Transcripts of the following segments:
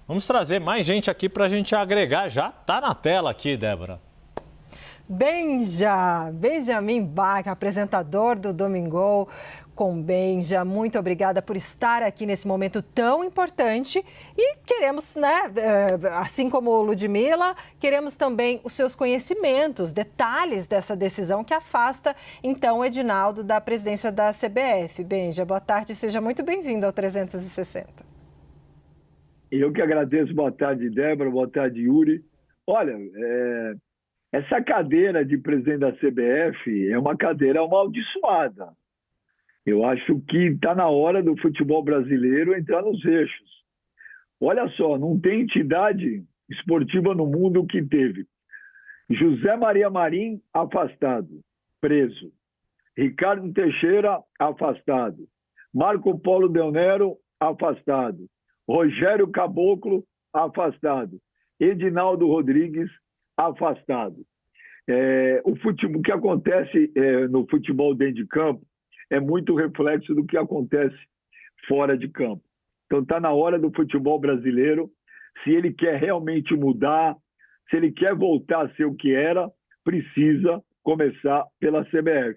Vamos trazer mais gente aqui para a gente agregar. Já está na tela aqui, Débora. Benjamin Bach, apresentador do Domingol com Benja, muito obrigada por estar aqui nesse momento tão importante e queremos, assim como Ludmila, queremos também os seus conhecimentos, detalhes dessa decisão que afasta, então, o Edinaldo da presidência da CBF. Benja, boa tarde, seja muito bem-vindo ao 360. Eu que agradeço, boa tarde, Débora, boa tarde, Yuri. Olha, essa cadeira de presidente da CBF é uma cadeira amaldiçoada. Eu acho que está na hora do futebol brasileiro entrar nos eixos. Olha só, não tem entidade esportiva no mundo que teve José Maria Marim afastado, preso. Ricardo Teixeira afastado. Marco Polo Del Nero afastado. Rogério Caboclo afastado. Edinaldo Rodrigues afastado. O que acontece no futebol dentro de campo é muito reflexo do que acontece fora de campo. Então está na hora do futebol brasileiro, se ele quer realmente mudar, se ele quer voltar a ser o que era, precisa começar pela CBF.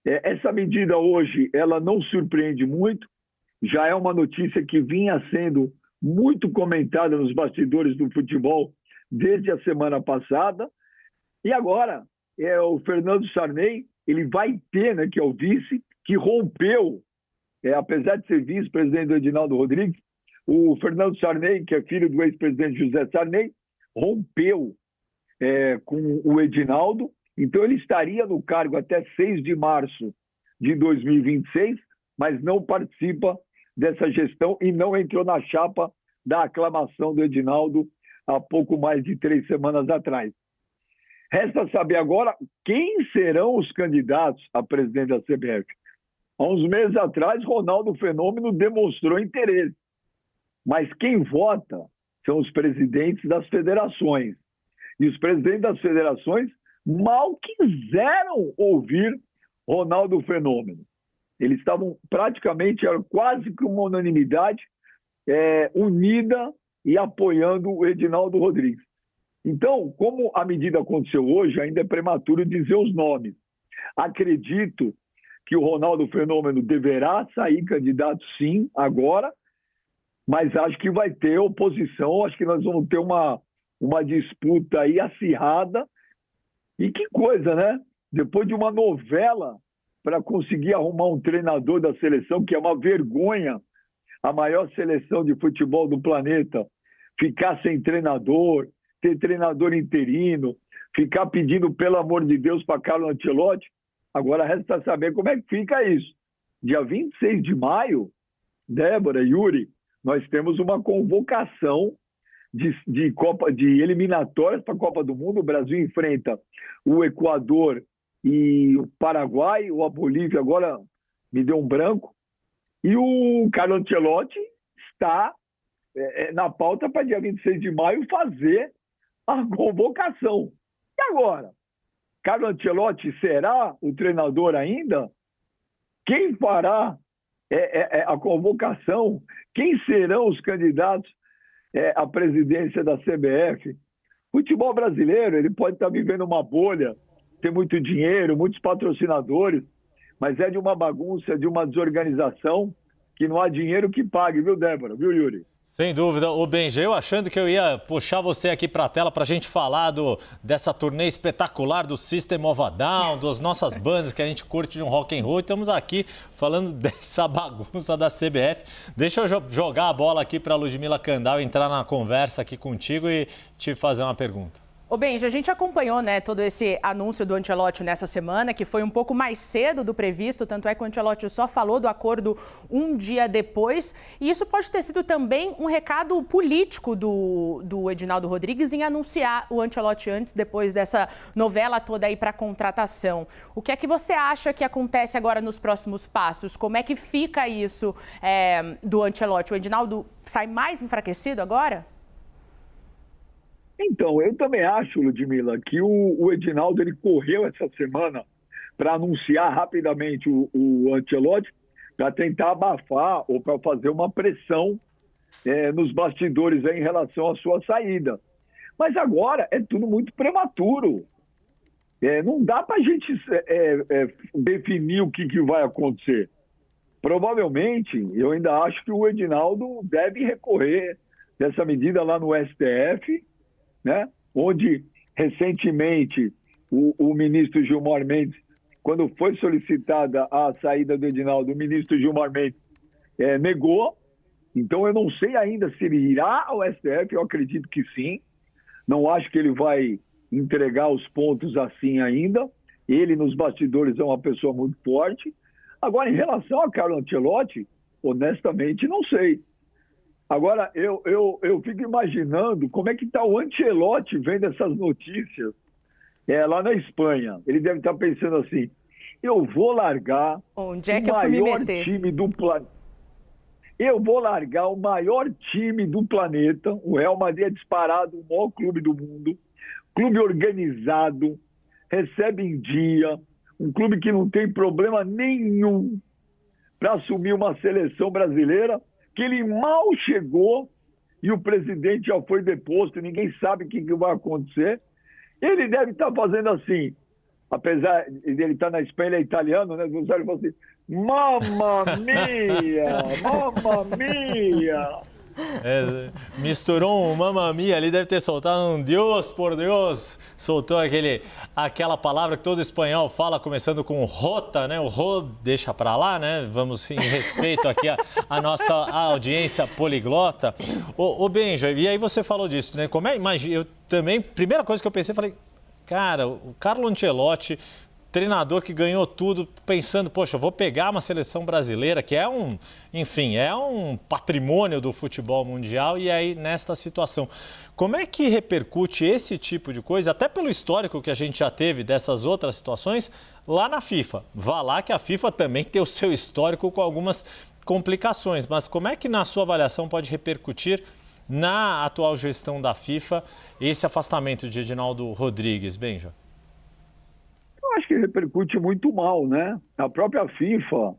Essa medida hoje, ela não surpreende muito, já é uma notícia que vinha sendo muito comentada nos bastidores do futebol desde a semana passada, e agora o Fernando Sarney, ele vai ter, que é o vice, que rompeu, apesar de ser vice-presidente do Edinaldo Rodrigues, o Fernando Sarney, que é filho do ex-presidente José Sarney, rompeu com o Edinaldo, então ele estaria no cargo até 6 de março de 2026, mas não participa dessa gestão e não entrou na chapa da aclamação do Edinaldo há pouco mais de 3 semanas atrás. Resta saber agora quem serão os candidatos a presidente da CBF. Há uns meses atrás, Ronaldo Fenômeno demonstrou interesse. Mas quem vota são os presidentes das federações. E os presidentes das federações mal quiseram ouvir Ronaldo Fenômeno. Eles estavam praticamente, era quase que uma unanimidade, unida e apoiando o Edinaldo Rodrigues. Então, como a medida aconteceu hoje, ainda é prematuro dizer os nomes. Acredito que o Ronaldo Fenômeno deverá sair candidato, sim, agora, mas acho que vai ter oposição, acho que nós vamos ter uma disputa aí acirrada. E que coisa, né? Depois de uma novela para conseguir arrumar um treinador da seleção, que é uma vergonha, a maior seleção de futebol do planeta, ficar sem treinador, ter treinador interino, ficar pedindo, pelo amor de Deus, para Carlo Ancelotti. Agora resta saber como é que fica isso. Dia 26 de Débora, Yuri, nós temos uma convocação de eliminatórias para a Copa do Mundo. O Brasil enfrenta o Equador e o Paraguai, ou a Bolívia, agora me deu um branco. E o Carlo Ancelotti está na pauta para dia 26 de maio fazer a convocação. E agora? Carlo Ancelotti será o treinador ainda? Quem fará a convocação? Quem serão os candidatos à presidência da CBF? O futebol brasileiro, ele pode estar vivendo uma bolha, ter muito dinheiro, muitos patrocinadores, mas é de uma bagunça, de uma desorganização que não há dinheiro que pague, viu, Débora? Viu, Yuri? Sem dúvida. O Benja, eu achando que eu ia puxar você aqui para a tela para a gente falar dessa turnê espetacular do System of a Down, das nossas bandas que a gente curte de um rock and roll. Estamos aqui falando dessa bagunça da CBF. Deixa eu jogar a bola aqui para a Ludmila Kandal entrar na conversa aqui contigo e te fazer uma pergunta. Ô Benja, a gente acompanhou, todo esse anúncio do Ancelotti nessa semana, que foi um pouco mais cedo do previsto, tanto é que o Ancelotti só falou do acordo um dia depois, e isso pode ter sido também um recado político do Edinaldo Rodrigues em anunciar o Ancelotti antes, depois dessa novela toda aí para contratação. O que é que você acha que acontece agora nos próximos passos? Como é que fica isso do Ancelotti? O Edinaldo sai mais enfraquecido agora? Então, eu também acho, Ludmila, que o Edinaldo ele correu essa semana para anunciar rapidamente o Ancelotti, para tentar abafar ou para fazer uma pressão nos bastidores aí em relação à sua saída. Mas agora é tudo muito prematuro. Não dá para a gente definir o que vai acontecer. Provavelmente, eu ainda acho que o Edinaldo deve recorrer dessa medida lá no STF, né? Onde recentemente o ministro Gilmar Mendes, quando foi solicitada a saída do Edinaldo, o ministro Gilmar Mendes negou. Então, eu não sei ainda se ele irá ao STF, eu acredito que sim. Não acho que ele vai entregar os pontos assim ainda. Ele, nos bastidores, é uma pessoa muito forte. Agora, em relação a Carlo Ancelotti, honestamente, não sei. Agora, eu fico imaginando como é que está o Ancelotti vendo essas notícias lá na Espanha. Ele deve estar pensando assim, eu vou largar onde é que eu fui me meter? Time do planeta. Eu vou largar o maior time do planeta. O Real Madrid é disparado o maior clube do mundo. Clube organizado, recebe em dia. Um clube que não tem problema nenhum para assumir uma seleção brasileira, que ele mal chegou e o presidente já foi deposto, ninguém sabe o que vai acontecer. Ele deve estar fazendo assim, apesar de ele estar na Espanha, ele é italiano, né? Ele fala assim, mamma mia, mamma mia. Misturou um Mamma Mia ali, deve ter soltado um Dios por Dios. Soltou aquela palavra que todo espanhol fala, começando com rota, né? O ro deixa pra lá, né? Vamos em respeito aqui a nossa audiência poliglota. Ô Benja, e aí você falou disso, né? Imagina, eu também, primeira coisa que eu pensei, falei, cara, o Carlo Ancelotti, treinador que ganhou tudo, pensando, poxa, eu vou pegar uma seleção brasileira, que é um patrimônio do futebol mundial, e aí nesta situação. Como é que repercute esse tipo de coisa, até pelo histórico que a gente já teve dessas outras situações, lá na FIFA? Vá lá que a FIFA também tem o seu histórico com algumas complicações, mas como é que na sua avaliação pode repercutir na atual gestão da FIFA esse afastamento de Edinaldo Rodrigues, Benja? Acho que repercute muito mal, né? A própria FIFA,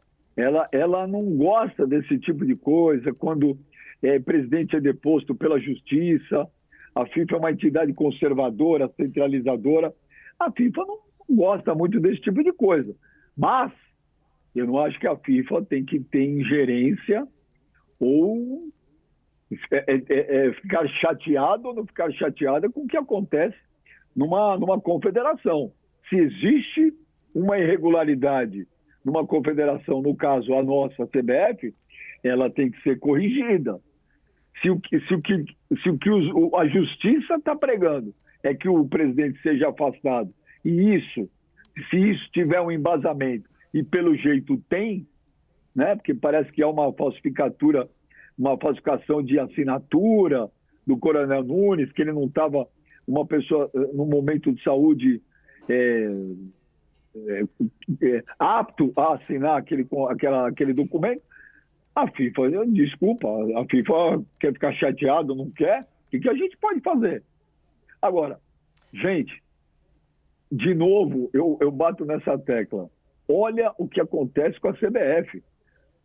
ela não gosta desse tipo de coisa, quando presidente é deposto pela justiça. A FIFA é uma entidade conservadora, centralizadora. A FIFA não gosta muito desse tipo de coisa. Mas eu não acho que a FIFA tem que ter ingerência ou ficar chateado ou não ficar chateada com o que acontece numa confederação. Se existe uma irregularidade numa confederação, no caso a nossa, a CBF, ela tem que ser corrigida. Se a justiça está pregando é que o presidente seja afastado, e se isso tiver um embasamento, e pelo jeito tem, né, porque parece que é uma falsificação de assinatura do Coronel Nunes, que ele não estava uma pessoa no momento de saúde apto a assinar aquele documento, a FIFA, desculpa, a FIFA quer ficar chateado, não quer, o que a gente pode fazer? Agora, gente, de novo, eu bato nessa tecla, olha o que acontece com a CBF.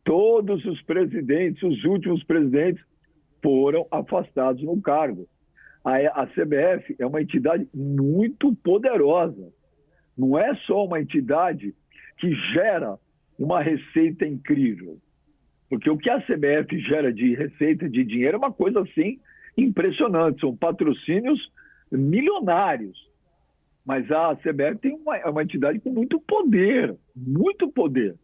Todos os presidentes, os últimos presidentes, foram afastados no cargo. A CBF é uma entidade muito poderosa. Não é só uma entidade que gera uma receita incrível. Porque o que a CBF gera de receita, de dinheiro, é uma coisa assim impressionante. São patrocínios milionários. Mas a CBF tem uma entidade com muito poder. Muito poder.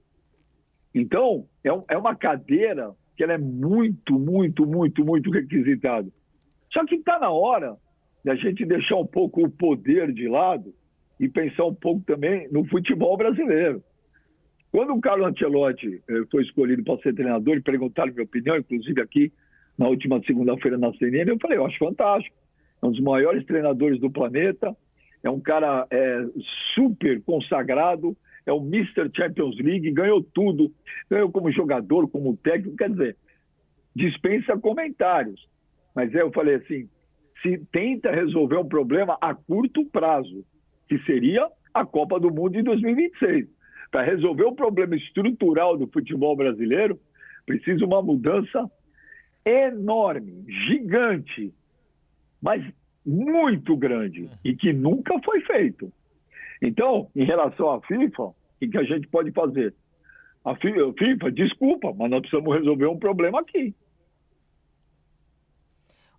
Então, é uma cadeira que ela é muito, muito, muito, muito requisitada. Só que está na hora de a gente deixar um pouco o poder de lado e pensar um pouco também no futebol brasileiro. Quando o Carlo Ancelotti foi escolhido para ser treinador, e perguntaram minha opinião, inclusive aqui na última segunda-feira na CNN, eu falei, eu acho fantástico. É um dos maiores treinadores do planeta, é um cara super consagrado, é o Mr. Champions League, ganhou tudo, ganhou como jogador, como técnico, quer dizer, dispensa comentários. Mas eu falei assim, se tenta resolver um problema a curto prazo, que seria a Copa do Mundo em 2026. Para resolver o problema estrutural do futebol brasileiro, precisa uma mudança enorme, gigante, mas muito grande e que nunca foi feito. Então, em relação à FIFA, o que a gente pode fazer? A FIFA, desculpa, mas nós precisamos resolver um problema aqui.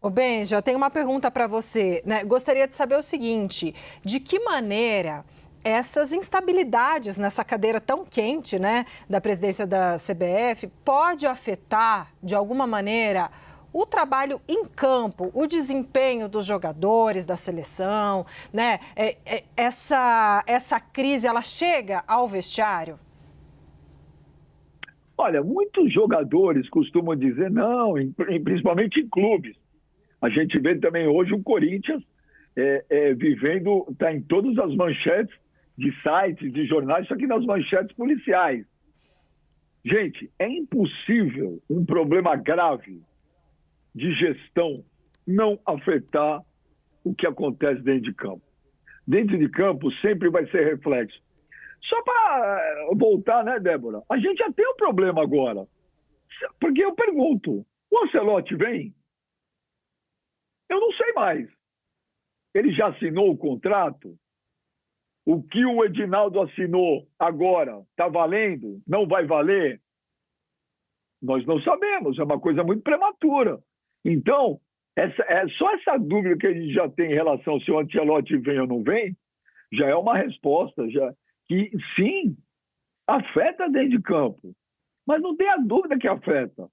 Ô Benja, tem uma pergunta para você, né? Gostaria de saber o seguinte, de que maneira essas instabilidades nessa cadeira tão quente, né, da presidência da CBF, pode afetar, de alguma maneira, o trabalho em campo, o desempenho dos jogadores da seleção, né? Essa crise, ela chega ao vestiário? Olha, muitos jogadores costumam dizer não, principalmente em clubes. A gente vê também hoje o Corinthians vivendo, está em todas as manchetes de sites, de jornais, só que nas manchetes policiais. Gente, é impossível um problema grave de gestão não afetar o que acontece dentro de campo. Dentro de campo sempre vai ser reflexo. Só para voltar, né, Débora? A gente já tem um problema agora. Porque eu pergunto, o Ancelotti vem? Eu não sei mais. Ele já assinou o contrato? O que o Edinaldo assinou agora está valendo? Não vai valer? Nós não sabemos, é uma coisa muito prematura. Então, só essa dúvida que a gente já tem em relação se o Ancelotti vem ou não vem, já é uma resposta que, sim, afeta dentro de campo. Mas não tem a dúvida que afeta.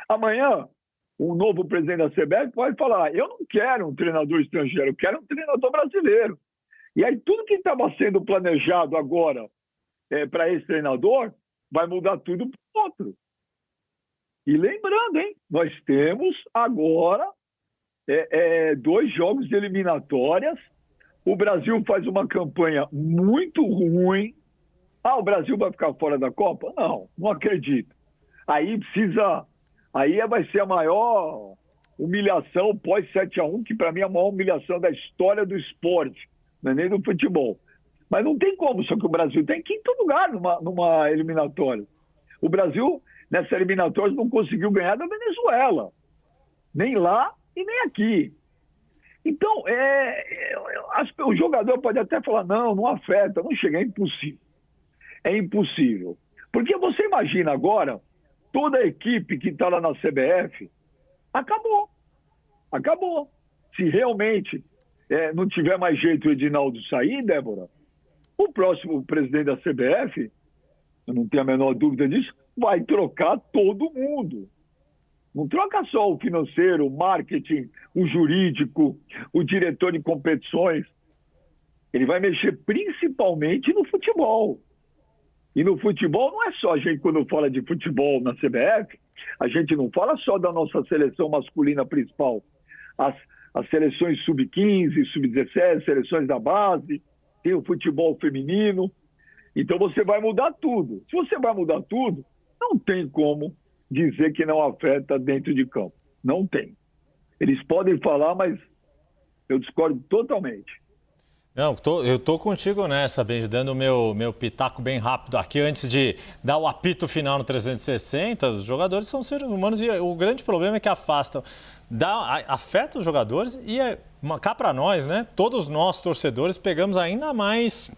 Amanhã, o novo presidente da CBF pode falar, eu não quero um treinador estrangeiro, eu quero um treinador brasileiro. E aí tudo que estava sendo planejado agora para esse treinador vai mudar tudo para o outro. E lembrando, hein, nós temos agora 2 jogos de eliminatórias. O Brasil faz uma campanha muito ruim. O Brasil vai ficar fora da Copa? Não acredito. Aí vai ser a maior humilhação pós 7-1, que para mim é a maior humilhação da história do esporte, não é nem do futebol. Mas não tem como, só que o Brasil tem quinto lugar numa eliminatória. O Brasil, nessa eliminatória, não conseguiu ganhar da Venezuela. Nem lá e nem aqui. Então, o jogador pode até falar, não afeta, não chega, é impossível. É impossível. Porque você imagina agora, toda a equipe que está lá na CBF, acabou. Se realmente não tiver mais jeito o Edinaldo sair, Débora, o próximo presidente da CBF, eu não tenho a menor dúvida disso, vai trocar todo mundo. Não troca só o financeiro, o marketing, o jurídico, o diretor de competições. Ele vai mexer principalmente no futebol. E no futebol não é só a gente, quando fala de futebol na CBF, a gente não fala só da nossa seleção masculina principal. As seleções sub-15, sub-17, seleções da base, tem o futebol feminino. Então você vai mudar tudo. Se você vai mudar tudo, não tem como dizer que não afeta dentro de campo. Não tem. Eles podem falar, mas eu discordo totalmente. Não, eu tô contigo nessa, Benji, dando o meu pitaco bem rápido aqui. Antes de dar o apito final no 360, os jogadores são seres humanos e o grande problema é que afeta os jogadores e cá para nós, né? Todos nós, torcedores, pegamos ainda mais,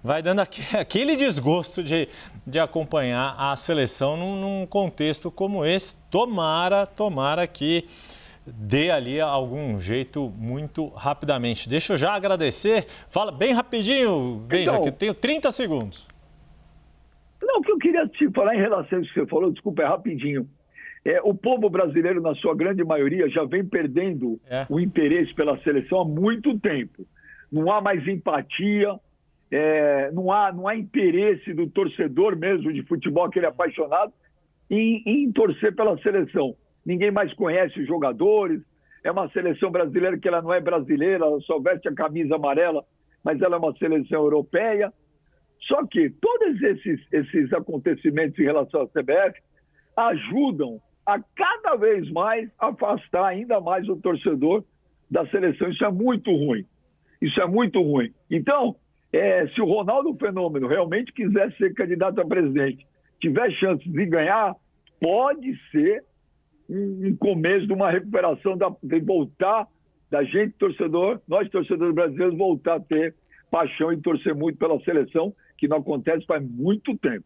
vai dando aquele desgosto de acompanhar a seleção num contexto como esse. Tomara que dê ali algum jeito muito rapidamente. Deixa eu já agradecer. Fala bem rapidinho, Benja, que tenho 30 segundos. Não, o que eu queria te falar em relação a isso que você falou, desculpa, é rapidinho. O povo brasileiro, na sua grande maioria, já vem perdendo o interesse pela seleção há muito tempo. Não há mais empatia, não há interesse do torcedor mesmo de futebol, aquele apaixonado, em torcer pela seleção. Ninguém mais conhece os jogadores. É uma seleção brasileira que ela não é brasileira, ela só veste a camisa amarela, mas ela é uma seleção europeia. Só que todos esses acontecimentos em relação à CBF ajudam a cada vez mais afastar ainda mais o torcedor da seleção. Isso é muito ruim. Então, se o Ronaldo Fenômeno realmente quiser ser candidato a presidente, tiver chances de ganhar, pode ser um começo de uma recuperação, de voltar da gente, torcedor, nós torcedores brasileiros, voltar a ter paixão e torcer muito pela seleção, que não acontece faz muito tempo.